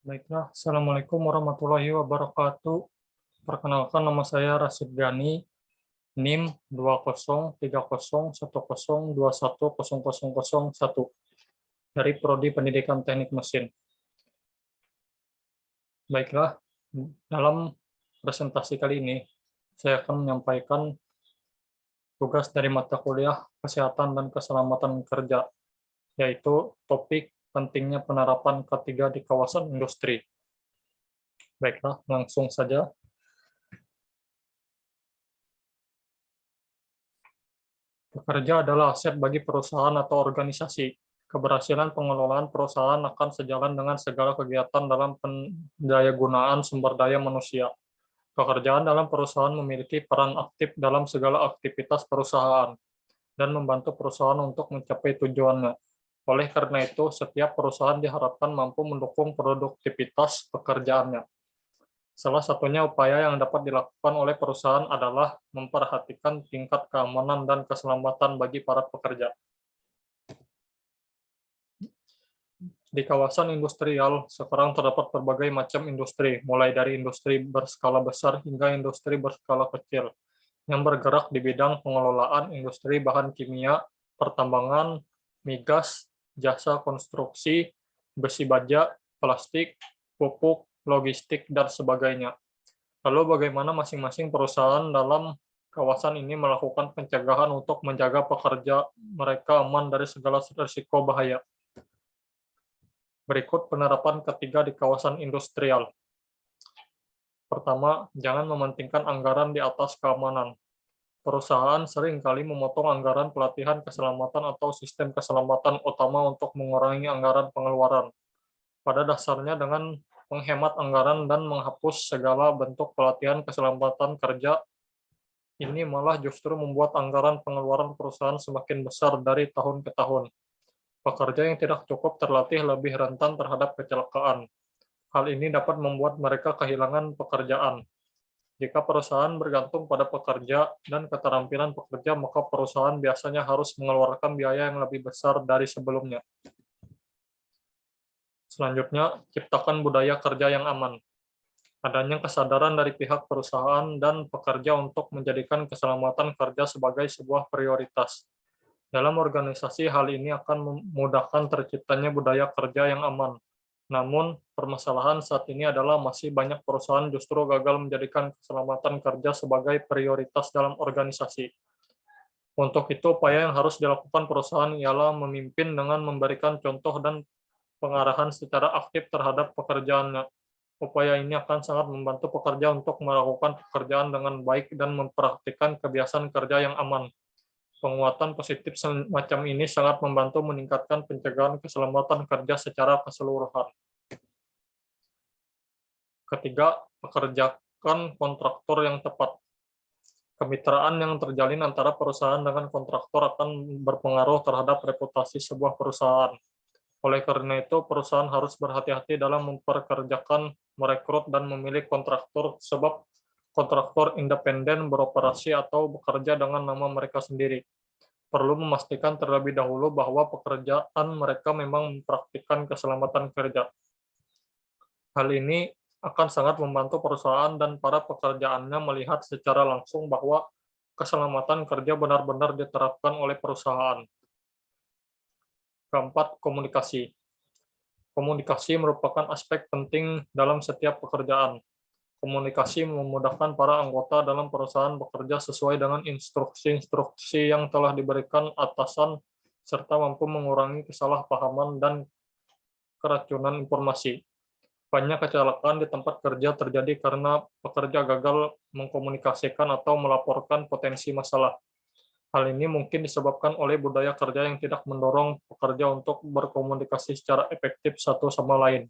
Baiklah, Assalamualaikum warahmatullahi wabarakatuh. Perkenalkan, nama saya Rasid Gani, NIM 20301011210001 dari Prodi Pendidikan Teknik Mesin. Baiklah, dalam presentasi kali ini, saya akan menyampaikan tugas dari mata kuliah Kesehatan dan Keselamatan Kerja, yaitu topik pentingnya penerapan K3 di kawasan industri. Baiklah, langsung saja. Pekerja adalah aset bagi perusahaan atau organisasi. Keberhasilan pengelolaan perusahaan akan sejalan dengan segala kegiatan dalam pendayagunaan sumber daya manusia. Pekerjaan dalam perusahaan memiliki peran aktif dalam segala aktivitas perusahaan dan membantu perusahaan untuk mencapai tujuannya. Oleh karena itu, setiap perusahaan diharapkan mampu mendukung produktivitas pekerjaannya. Salah satunya upaya yang dapat dilakukan oleh perusahaan adalah memperhatikan tingkat keamanan dan keselamatan bagi para pekerja. Di kawasan industrial, sekarang terdapat berbagai macam industri, mulai dari industri berskala besar hingga industri berskala kecil, yang bergerak di bidang pengelolaan industri bahan kimia, pertambangan, migas, jasa konstruksi, besi baja, plastik, pupuk, logistik, dan sebagainya. Lalu bagaimana masing-masing perusahaan dalam kawasan ini melakukan pencegahan untuk menjaga pekerja mereka aman dari segala risiko bahaya. Berikut penerapan ketiga di kawasan industrial. Pertama, jangan mementingkan anggaran di atas keamanan. Perusahaan seringkali memotong anggaran pelatihan keselamatan atau sistem keselamatan utama untuk mengurangi anggaran pengeluaran. Pada dasarnya, dengan menghemat anggaran dan menghapus segala bentuk pelatihan keselamatan kerja, ini malah justru membuat anggaran pengeluaran perusahaan semakin besar dari tahun ke tahun. Pekerja yang tidak cukup terlatih lebih rentan terhadap kecelakaan. Hal ini dapat membuat mereka kehilangan pekerjaan. Jika perusahaan bergantung pada pekerja dan keterampilan pekerja, maka perusahaan biasanya harus mengeluarkan biaya yang lebih besar dari sebelumnya. Selanjutnya, ciptakan budaya kerja yang aman. Adanya kesadaran dari pihak perusahaan dan pekerja untuk menjadikan keselamatan kerja sebagai sebuah prioritas. Dalam organisasi, hal ini akan memudahkan terciptanya budaya kerja yang aman. Namun, permasalahan saat ini adalah masih banyak perusahaan justru gagal menjadikan keselamatan kerja sebagai prioritas dalam organisasi. Untuk itu, upaya yang harus dilakukan perusahaan ialah memimpin dengan memberikan contoh dan pengarahan secara aktif terhadap pekerjaannya. Upaya ini akan sangat membantu pekerja untuk melakukan pekerjaan dengan baik dan mempraktikkan kebiasaan kerja yang aman. Penguatan positif semacam ini sangat membantu meningkatkan pencegahan keselamatan kerja secara keseluruhan. Ketiga, pekerjakan kontraktor yang tepat. Kemitraan yang terjalin antara perusahaan dengan kontraktor akan berpengaruh terhadap reputasi sebuah perusahaan. Oleh karena itu, perusahaan harus berhati-hati dalam mempekerjakan, merekrut, dan memilih kontraktor, sebab kontraktor independen beroperasi atau bekerja dengan nama mereka sendiri. Perlu memastikan terlebih dahulu bahwa pekerjaan mereka memang mempraktikkan keselamatan kerja. Hal ini akan sangat membantu perusahaan dan para pekerjaannya melihat secara langsung bahwa keselamatan kerja benar-benar diterapkan oleh perusahaan. Keempat, komunikasi. Komunikasi merupakan aspek penting dalam setiap pekerjaan. Komunikasi memudahkan para anggota dalam perusahaan bekerja sesuai dengan instruksi-instruksi yang telah diberikan atasan, serta mampu mengurangi kesalahpahaman dan keracunan informasi. Banyak kecelakaan di tempat kerja terjadi karena pekerja gagal mengkomunikasikan atau melaporkan potensi masalah. Hal ini mungkin disebabkan oleh budaya kerja yang tidak mendorong pekerja untuk berkomunikasi secara efektif satu sama lain.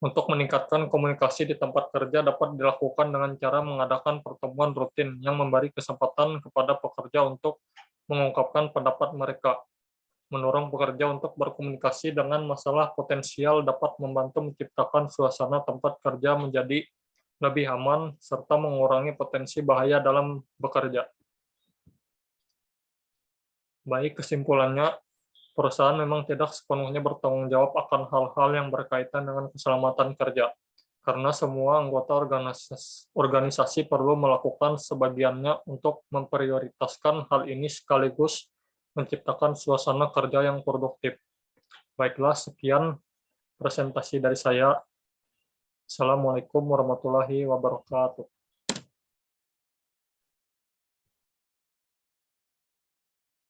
Untuk meningkatkan komunikasi di tempat kerja dapat dilakukan dengan cara mengadakan pertemuan rutin yang memberi kesempatan kepada pekerja untuk mengungkapkan pendapat mereka. Mendorong pekerja untuk berkomunikasi dengan masalah potensial dapat membantu menciptakan suasana tempat kerja menjadi lebih aman, serta mengurangi potensi bahaya dalam bekerja. Baik, kesimpulannya, perusahaan memang tidak sepenuhnya bertanggung jawab akan hal-hal yang berkaitan dengan keselamatan kerja, karena semua anggota organisasi perlu melakukan sebagiannya untuk memprioritaskan hal ini sekaligus menciptakan suasana kerja yang produktif. Baiklah, sekian presentasi dari saya. Assalamualaikum warahmatullahi wabarakatuh.